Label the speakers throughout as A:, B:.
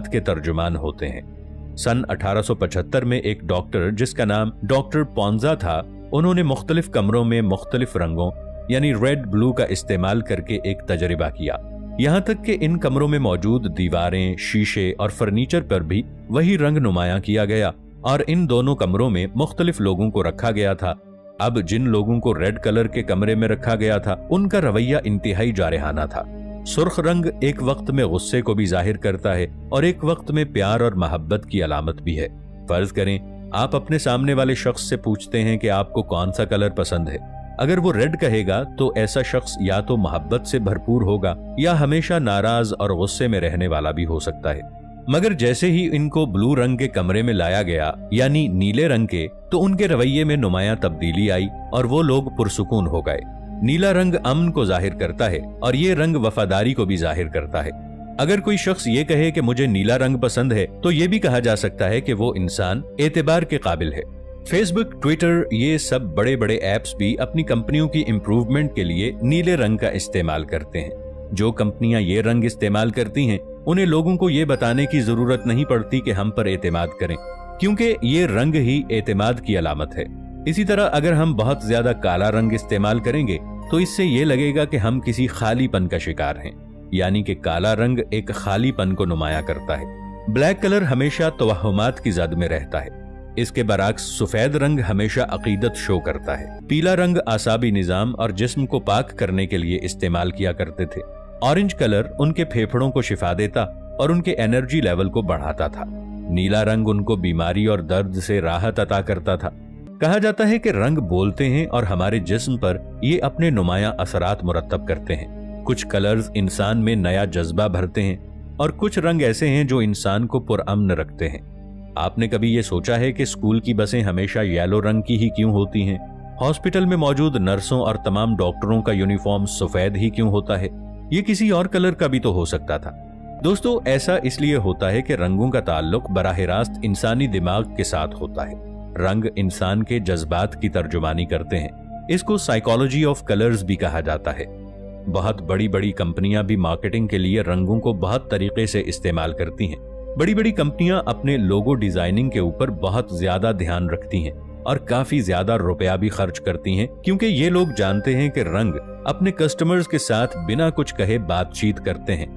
A: के तर्जुमान होते हैं। सन 1875 में एक डॉक्टर जिसका नाम डॉक्टर पोंजा था, उन्होंने मुख्तलिफ कमरों में मुख्तलिफ रंगों यानी रेड ब्लू का इस्तेमाल करके एक तजर्बा किया। यहाँ तक कि इन कमरों में मौजूद दीवारें, शीशे और फर्नीचर पर भी वही रंग नुमाया किया गया और इन दोनों कमरों में मुख्तलिफ लोगों को रखा गया था। अब जिन लोगों को रेड कलर के कमरे में रखा गया था उनका रवैया इंतहाई जारहाना था। सुर्ख रंग एक वक्त में गुस्से को भी जाहिर करता है और एक वक्त में प्यार और मोहब्बत की अलामत भी है। फर्ज करें आप अपने सामने वाले शख्स से पूछते हैं कि आपको कौन सा कलर पसंद है। अगर वो रेड कहेगा तो ऐसा शख्स या तो मोहब्बत से भरपूर होगा या हमेशा नाराज और गुस्से में रहने वाला भी हो सकता है। मगर जैसे ही इनको ब्लू रंग के कमरे में लाया गया यानी नीले रंग के, तो उनके रवैये में नुमाया तब्दीली आई और वो लोग पुरसुकून हो गए। नीला रंग अमन को जाहिर करता है और ये रंग वफादारी को भी जाहिर करता है। अगर कोई शख्स ये कहे कि मुझे नीला रंग पसंद है तो ये भी कहा जा सकता है कि वो इंसान एतबार के काबिल है। फेसबुक, ट्विटर, ये सब बड़े बड़े ऐप्स भी अपनी कंपनियों की इंप्रूवमेंट के लिए नीले रंग का इस्तेमाल करते हैं। जो कंपनियां ये रंग इस्तेमाल करती हैं उन्हें लोगों को ये बताने की जरूरत नहीं पड़ती कि हम पर एतमाद करें, क्योंकि ये रंग ही एतमाद की अलामत है। इसी तरह अगर हम बहुत ज्यादा काला रंग इस्तेमाल करेंगे तो इससे ये लगेगा कि हम किसी खालीपन का शिकार हैं, यानी कि काला रंग एक खालीपन को नुमाया करता है। ब्लैक कलर हमेशा तवहुमात की जद में रहता है। इसके बरअक्स सफेद रंग हमेशा अकीदत शो करता है। पीला रंग आसाबी निजाम और जिस्म को पाक करने के लिए इस्तेमाल किया करते थे। ऑरेंज कलर उनके फेफड़ों को शिफा देता और उनके एनर्जी लेवल को बढ़ाता था। नीला रंग उनको बीमारी और दर्द से राहत अता करता था। कहा जाता है कि रंग बोलते हैं और हमारे जिस्म पर ये अपने नुमाया असरात मुरत्तब करते हैं। कुछ कलर्स इंसान में नया जज्बा भरते हैं और कुछ रंग ऐसे हैं जो इंसान को पुरअमन रखते हैं। आपने कभी ये सोचा है कि स्कूल की बसें हमेशा येलो रंग की ही क्यों होती हैं? हॉस्पिटल में मौजूद नर्सों और तमाम डॉक्टरों का यूनिफॉर्म सफेद ही क्यों होता है? ये किसी और कलर का भी तो हो सकता था। दोस्तों, ऐसा इसलिए होता है कि रंगों का ताल्लुक बराह रास्त इंसानी दिमाग के साथ होता है। रंग इंसान के जज्बात की तर्जुमानी करते हैं। इसको साइकोलॉजी ऑफ कलर्स भी कहा जाता है। बहुत बड़ी बड़ी कंपनियां भी मार्केटिंग के लिए रंगों को बहुत तरीके से इस्तेमाल करती हैं। बड़ी बड़ी कंपनियां अपने लोगो डिजाइनिंग के ऊपर बहुत ज्यादा ध्यान रखती हैं और काफी ज्यादा रुपया भी खर्च करती हैं, क्योंकि ये लोग जानते हैं कि रंग अपने कस्टमर्स के साथ बिना कुछ कहे बातचीत करते हैं।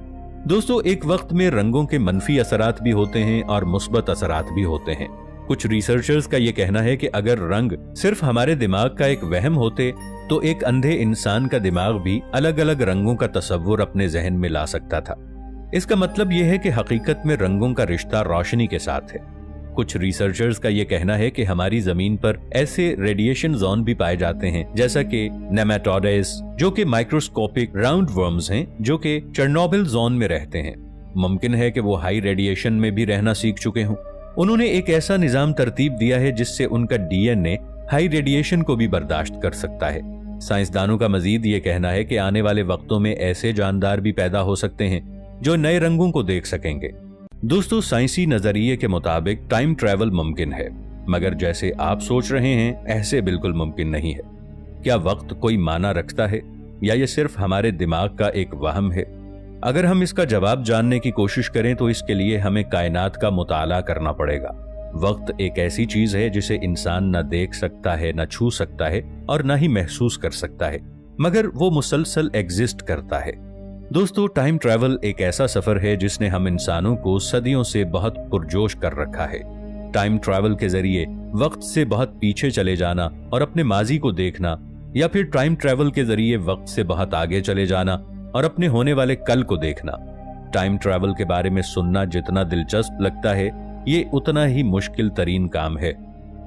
A: दोस्तों, एक वक्त में रंगों के मनफी असरात भी होते हैं और मुस्बत असरात भी होते हैं। कुछ रिसर्चर्स का यह कहना है कि अगर रंग सिर्फ हमारे दिमाग का एक वहम होते तो एक अंधे इंसान का दिमाग भी अलग अलग रंगों का तस्वुर अपने जहन में ला सकता था। इसका मतलब यह है कि हकीकत में रंगों का रिश्ता रोशनी के साथ है। कुछ रिसर्चर्स का यह कहना है कि हमारी जमीन पर ऐसे रेडिएशन जोन भी पाए जाते हैं जैसा कि नेमाटोड्स, जो कि माइक्रोस्कोपिक राउंड वर्म्स हैं, जो कि चेरनोबिल जोन में रहते हैं। मुमकिन है कि वो हाई रेडिएशन में भी रहना सीख चुके हों। उन्होंने एक ऐसा निजाम तरतीब दिया है जिससे उनका डीएनए हाई रेडिएशन को भी बर्दाश्त कर सकता है। साइंसदानों का मजीद ये कहना है कि आने वाले वक्तों में ऐसे जानदार भी पैदा हो सकते हैं जो नए रंगों को देख सकेंगे। दोस्तों, साइंसी नजरिए के मुताबिक टाइम ट्रैवल मुमकिन है, मगर जैसे आप सोच रहे हैं ऐसे बिल्कुल मुमकिन नहीं है। क्या वक्त कोई माना रखता है या ये सिर्फ हमारे दिमाग का एक वहम है? अगर हम इसका जवाब जानने की कोशिश करें तो इसके लिए हमें कायनात का मुताला करना पड़ेगा। वक्त एक ऐसी चीज है जिसे इंसान न देख सकता है, न छू सकता है और न ही महसूस कर सकता है, मगर वो मुसलसल एग्जिस्ट करता है। दोस्तों, टाइम ट्रैवल एक ऐसा सफर है जिसने हम इंसानों को सदियों से बहुत पुरजोश कर रखा है। टाइम ट्रैवल के जरिए वक्त से बहुत पीछे चले जाना और अपने माजी को देखना, या फिर टाइम ट्रैवल के जरिए वक्त से बहुत आगे चले जाना और अपने होने वाले कल को देखना। टाइम ट्रैवल के बारे में सुनना जितना दिलचस्प लगता है, ये उतना ही मुश्किल तरीन काम है।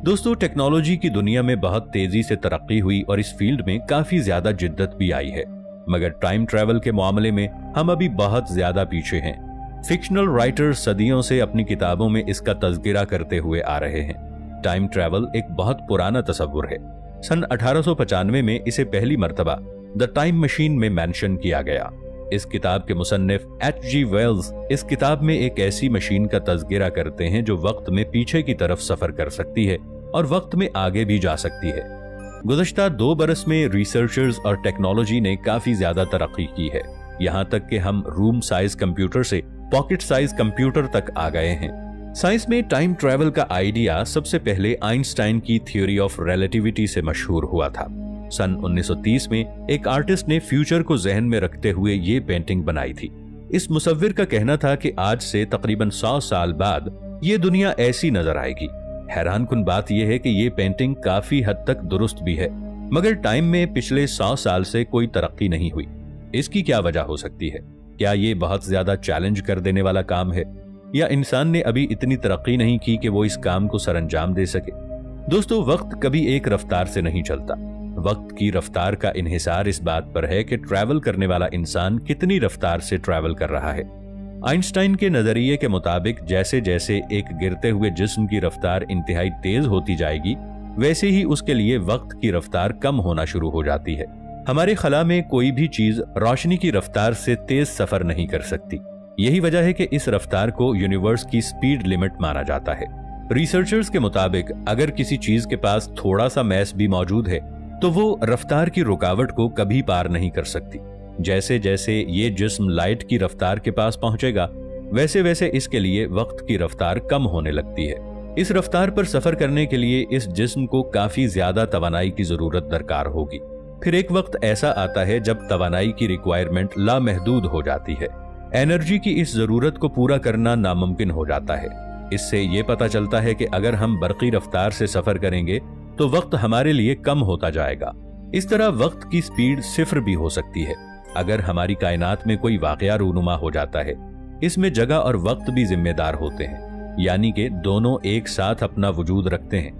A: दोस्तों, टेक्नोलॉजी की दुनिया में बहुत तेजी से तरक्की हुई और इस फील्ड में काफी ज्यादा जिद्दत भी आई है, मगर टाइम ट्रैवल के मामले में हम अभी बहुत ज्यादा पीछे हैं। फिक्शनल राइटर सदियों से अपनी किताबों में इसका तज़किरा करते हुए आ रहे हैं। टाइम ट्रैवल एक बहुत पुराना तस्वुर है। सन 1895 में इसे पहली मर्तबा द टाइम मशीन में मेंशन किया गया। इस किताब के मुसन्निफ H.G. वेल्स इस किताब में एक ऐसी मशीन का तज़किरा करते हैं जो वक्त में पीछे की तरफ सफर कर सकती है और वक्त में आगे भी जा सकती है। गुज़श्ता 2 बरस में रिसर्चर्स और टेक्नोलॉजी ने काफी ज्यादा तरक्की की है, यहाँ तक कि हम रूम साइज कंप्यूटर से पॉकेट साइज कंप्यूटर तक आ गए हैं। साइंस में टाइम ट्रैवल का आइडिया सबसे पहले आइंस्टाइन की थ्योरी ऑफ रिलेटिविटी से मशहूर हुआ था। सन 1930 में एक आर्टिस्ट ने फ्यूचर को जहन में रखते हुए ये पेंटिंग बनाई थी। इस मुसव्विर का कहना था कि आज से तकरीबन 100 साल बाद ये दुनिया ऐसी नजर आएगी। हैरानकुन बात यह है कि ये पेंटिंग काफी हद तक दुरुस्त भी है, मगर टाइम में पिछले 100 साल से कोई तरक्की नहीं हुई। इसकी क्या वजह हो सकती है? क्या ये बहुत ज्यादा चैलेंज कर देने वाला काम है, या इंसान ने अभी इतनी तरक्की नहीं की कि वो इस काम को सरअंजाम दे सके? दोस्तों, वक्त कभी एक रफ्तार से नहीं चलता। वक्त की रफ्तार का इन्हिसार इस बात पर है कि ट्रैवल करने वाला इंसान कितनी रफ्तार से ट्रैवल कर रहा है। आइंस्टाइन के नजरिए के मुताबिक जैसे जैसे एक गिरते हुए जिस्म की रफ्तार इंतहाई तेज होती जाएगी, वैसे ही उसके लिए वक्त की रफ्तार कम होना शुरू हो जाती है। हमारे खला में कोई भी चीज रोशनी की रफ्तार से तेज सफर नहीं कर सकती। यही वजह है कि इस रफ्तार को यूनिवर्स की स्पीड लिमिट माना जाता है। रिसर्चर्स के मुताबिक अगर किसी चीज के पास थोड़ा सा मैस भी मौजूद है तो वो रफ्तार की रुकावट को कभी पार नहीं कर सकती। जैसे जैसे ये जिस्म लाइट की रफ्तार के पास पहुंचेगा, वैसे वैसे इसके लिए वक्त की रफ्तार कम होने लगती है। इस रफ्तार पर सफर करने के लिए इस जिस्म को काफी ज्यादा तवानाई की जरूरत दरकार होगी। फिर एक वक्त ऐसा आता है जब तवानाई की रिक्वायरमेंट लामहदूद हो जाती है। एनर्जी की इस जरूरत को पूरा करना नामुमकिन हो जाता है। इससे ये पता चलता है कि अगर हम बरकी रफ्तार से सफर करेंगे तो वक्त हमारे लिए कम होता जाएगा। इस तरह वक्त की स्पीड सिफर भी हो सकती है। अगर हमारी कायनात में कोई वाकया रूनुमा हो जाता है, इसमें जगह और वक्त भी जिम्मेदार होते हैं, यानी कि दोनों एक साथ अपना वजूद रखते हैं।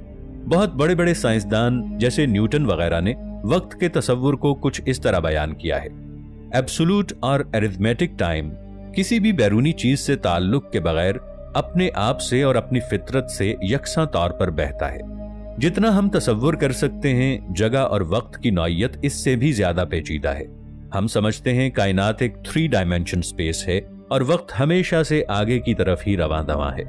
A: बहुत बड़े बड़े साइंसदान जैसे न्यूटन वगैरह ने वक्त के तसव्वुर को कुछ इस तरह बयान किया है। एब्सोल्यूट और अरिथमेटिक टाइम किसी भी बैरूनी चीज से ताल्लुक के बगैर अपने आप से और अपनी फितरत से यकसा तौर पर बहता है। जितना हम तसव्वुर कर सकते हैं, जगह और वक्त की नौइयत इससे भी ज्यादा पेचीदा है। हम समझते हैं कायनात एक 3 डायमेंशन स्पेस है और वक्त हमेशा से आगे की तरफ ही रवां दवां है।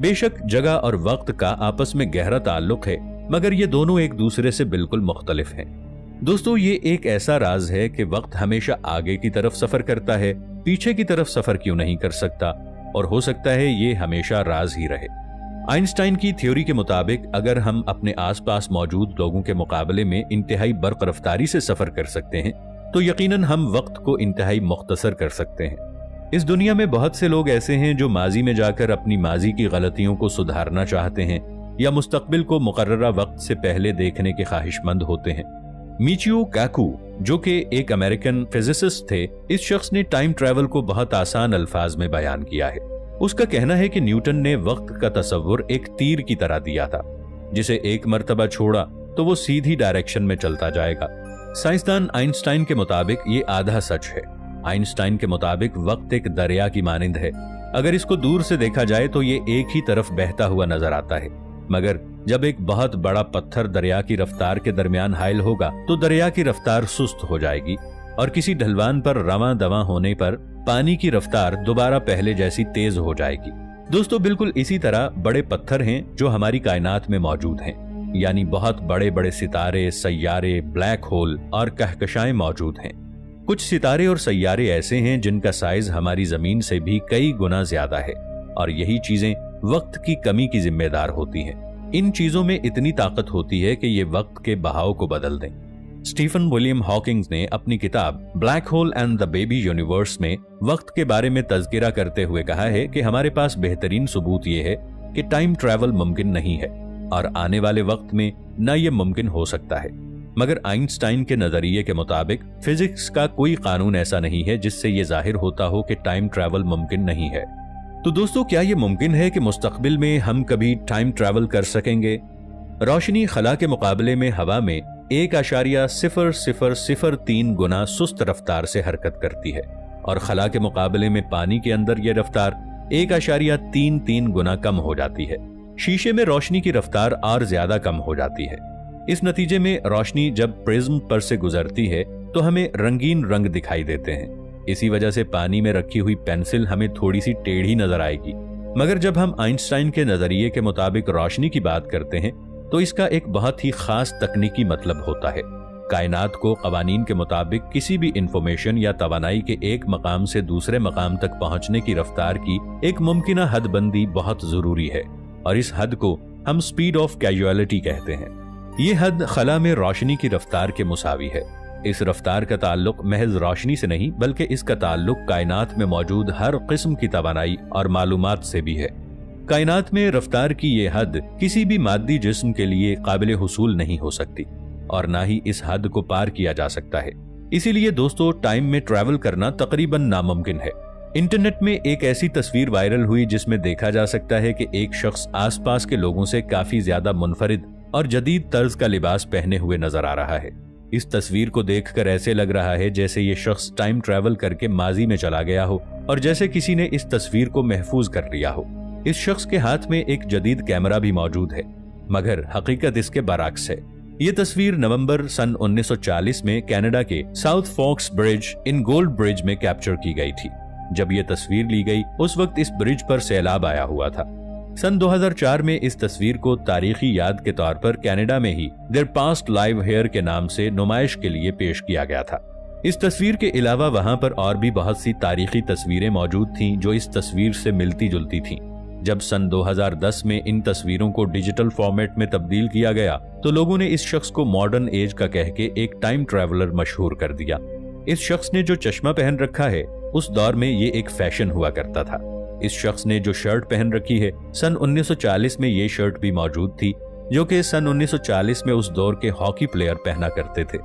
A: बेशक जगह और वक्त का आपस में गहरा ताल्लुक है, मगर ये दोनों एक दूसरे से बिल्कुल मुख्तलिफ हैं। दोस्तों, ये एक ऐसा राज है कि वक्त हमेशा आगे की तरफ सफर करता है, पीछे की तरफ सफर क्यों नहीं कर सकता, और हो सकता है ये हमेशा राज ही रहे। आइंस्टाइन की थ्योरी के मुताबिक अगर हम अपने आसपास मौजूद लोगों के मुकाबले में इंतहाई बर्क रफ्तारी से सफर कर सकते हैं तो यकीनन हम वक्त को इंतहाई मुख्तसर कर सकते हैं। इस दुनिया में बहुत से लोग ऐसे हैं जो माजी में जाकर अपनी माजी की गलतियों को सुधारना चाहते हैं या मुस्तकबिल को मुकर्ररा वक्त से पहले देखने के ख्वाहिशमंद होते हैं। मिचियो काकू, जो कि एक अमेरिकन फिजिसिस्ट थे, इस शख्स ने टाइम ट्रैवल को बहुत आसान अल्फाज में बयान किया है। उसका कहना है कि न्यूटन ने वक्त का तसव्वुर एक तीर की तरह दिया था, जिसे एक मर्तबा छोड़ा तो वो सीधी डायरेक्शन में चलता जाएगा। साइंसदान आइंस्टाइन के मुताबिक ये आधा सच है। आइंस्टाइन के मुताबिक वक्त एक दरिया की मानिंद है। अगर इसको दूर से देखा जाए तो ये एक ही तरफ बहता हुआ नजर आता है, मगर जब एक बहुत बड़ा पत्थर दरिया की रफ्तार के दरमियान हाइल होगा तो दरिया की रफ्तार सुस्त हो जाएगी और किसी ढलवान पर रवां दवां होने पर पानी की रफ्तार दोबारा पहले जैसी तेज हो जाएगी। दोस्तों, बिल्कुल इसी तरह बड़े पत्थर हैं जो हमारी कायनात में मौजूद हैं, यानी बहुत बड़े बड़े सितारे, सैयारे, ब्लैक होल और कहकशाएं मौजूद हैं। कुछ सितारे और सैयारे ऐसे हैं जिनका साइज हमारी जमीन से भी कई गुना ज्यादा है, और यही चीजें वक्त की कमी की जिम्मेदार होती हैं। इन चीजों में इतनी ताकत होती है कि ये वक्त के बहाव को बदल दें। स्टीफन विलियम हॉकिंग्स ने अपनी किताब black hole and the baby universe में वक्त के बारे में तज़किरा करते हुए कहा है कि हमारे पास बेहतरीन सबूत ये है कि टाइम ट्रैवल मुमकिन नहीं है और आने वाले वक्त में न ये मुमकिन हो सकता है। मगर आइंस्टाइन के नजरिए के मुताबिक फिजिक्स का कोई कानून ऐसा नहीं है जिससे ये जाहिर होता हो कि टाइम ट्रैवल मुमकिन नहीं है। तो दोस्तों, क्या ये मुमकिन है कि मुस्तकबिल में हम कभी टाइम ट्रैवल कर सकेंगे? रोशनी खला के मुकाबले में हवा में 1.0003 गुना सुस्त रफ्तार से हरकत करती है और खला के मुकाबले में पानी के अंदर यह रफ्तार 1.33 गुना कम हो जाती है। शीशे में रोशनी की रफ्तार और ज्यादा कम हो जाती है। इस नतीजे में रोशनी जब प्रिज्म पर से गुजरती है तो हमें रंगीन रंग दिखाई देते हैं। इसी वजह से पानी में रखी हुई पेंसिल हमें थोड़ी सी टेढ़ी नजर आएगी। मगर जब हम आइंस्टाइन के नजरिए के मुताबिक रोशनी की बात करते हैं तो इसका एक बहुत ही खास तकनीकी मतलब होता है। कायनात को कवानीन के मुताबिक किसी भी इंफॉर्मेशन या तवानाई के एक मकाम से दूसरे मकाम तक पहुंचने की रफ्तार की एक मुमकिना हदबंदी बहुत जरूरी है, और इस हद को हम स्पीड ऑफ कैजुअलिटी कहते हैं। ये हद खला में रोशनी की रफ्तार के मुसावी है। इस रफ्तार का ताल्लुक महज रोशनी से नहीं, बल्कि इसका ताल्लुक कायनात में मौजूद हर किस्म की तवानाई और मालूमात से भी है। कायनात में रफ्तार की ये हद किसी भी मादी जिस्म के लिए काबिल हुसूल नहीं हो सकती, और ना ही इस हद को पार किया जा सकता है। इसीलिए दोस्तों, टाइम में ट्रैवल करना तकरीबन नामुमकिन है। इंटरनेट में एक ऐसी तस्वीर वायरल हुई जिसमें देखा जा सकता है कि एक शख्स आसपास के लोगों से काफी ज्यादा मुनफरिद और जदीद तर्ज का लिबास पहने हुए नजर आ रहा है। इस तस्वीर को देखकर ऐसे लग रहा है जैसे ये शख्स टाइम ट्रैवल करके माजी में चला गया हो, और जैसे किसी ने इस तस्वीर को महफूज कर लिया हो। इस शख्स के हाथ में एक जदीद कैमरा भी मौजूद है, मगर हकीकत इसके बरअक्स है। ये तस्वीर नवंबर सन 1940 में कनाडा के south fox bridge in gold bridge में कैप्चर की गई थी। जब ये तस्वीर ली गई उस वक्त इस ब्रिज पर सैलाब आया हुआ था। सन 2004 में इस तस्वीर को तारीखी याद के तौर पर कनाडा में ही देयर पास्ट लाइव हेयर के नाम से नुमाइश के लिए पेश किया गया था। इस तस्वीर के अलावा वहां पर और भी बहुत सी तारीखी तस्वीरें मौजूद थीं जो इस तस्वीर से मिलती जुलती थीं। जब सन 2010 में इन तस्वीरों को डिजिटल फॉर्मेट में तब्दील किया गया तो लोगों ने इस शख्स को मॉडर्न एज का कह के एक टाइम ट्रैवलर मशहूर कर दिया। इस शख्स ने जो चश्मा पहन रखा है उस दौर में ये एक फैशन हुआ करता था। इस शख्स ने जो शर्ट पहन रखी है, सन 1940 में ये शर्ट भी मौजूद थी, जो कि सन 1940 में उस दौर के हॉकी प्लेयर पहना करते थे।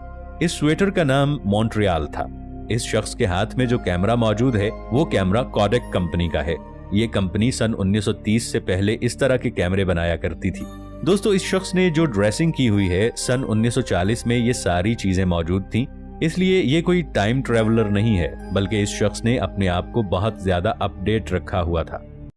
A: इस स्वेटर का नाम मॉन्ट्रियल था। इस शख्स के हाथ में जो कैमरा मौजूद है वो कैमरा कोडेक कंपनी का है। ये कंपनी सन 1930 से पहले इस तरह के कैमरे बनाया करती थी। दोस्तों, इस शख्स ने जो ड्रेसिंग की हुई है, सन 1940 में ये सारी चीजें मौजूद थीं, इसलिए ये कोई टाइम ट्रैवलर नहीं है, बल्कि इस शख्स ने अपने आप को बहुत ज्यादा अपडेट रखा हुआ था।